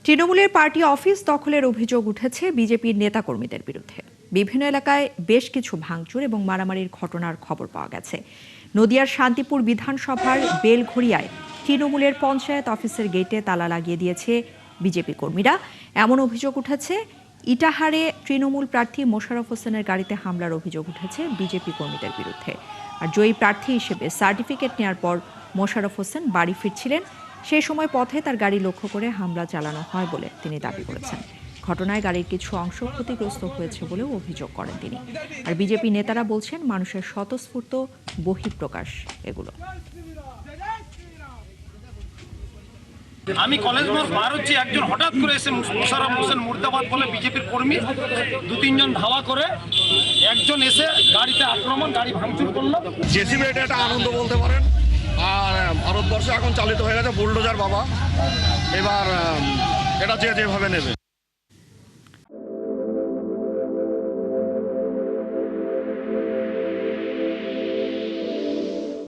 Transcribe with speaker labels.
Speaker 1: তৃণমূলের party office দখলের অভিযোগ উঠেছে বিজেপির নেতাকর্মীদের বিরুদ্ধে। বিভিন্ন এলাকায় বেশ কিছু ভাঙচুর এবং মারামারির ঘটনার খবর পাওয়া গেছে। নদিয়ার শান্তিপুর বিধানসভার বেলঘড়িয়ায় তৃণমূলের পঞ্চায়েত অফিসের গেটে তালা লাগিয়ে দিয়েছে বিজেপি কর্মীরা। এমন অভিযোগ উঠেছে। ইটাহারে তৃণমূল প্রার্থী মোশাররফ হোসেনের গাড়িতে হামলার অভিযোগ উঠেছে বিজেপি কর্মীদের বিরুদ্ধে। আর জয়ী প্রার্থী হিসেবে সার্টিফিকেট নেওয়ার পর মোশাররফ হোসেন বাড়ি ফিরছিলেন। সেই সময় পথে তার গাড়ি লক্ষ্য করে হামলা চালানো হয় বলে তিনি দাবি করেছেন। ঘটনায় গাড়ির কিছু অংশ ক্ষতিগ্রস্ত হয়েছে বলেও অভিযোগ করেন তিনি। আর বিজেপি নেতারা বলছেন মানুষের স্বতঃস্ফূর্ত বহিঃপ্রকাশ এগুলো।
Speaker 2: আমি কলেজ মোড় পার হচ্ছি, একজন হঠাৎ করে এসে মোশাররফ হোসেন মুর্দাবাদ বলে বিজেপির কর্মী, দু তিনজন ধাওয়া করে একজন এসে গাড়িতে আক্রমণ, গাড়ি ভাঙচুর করলো।
Speaker 3: জেসিবি এটা একটা আনন্দ বলতে পারেন। আর ভারতবর্ষে এখন চালিত হয়ে গেছে বুলডোজার বাবা। এবার এটা যেভাবে নেবে।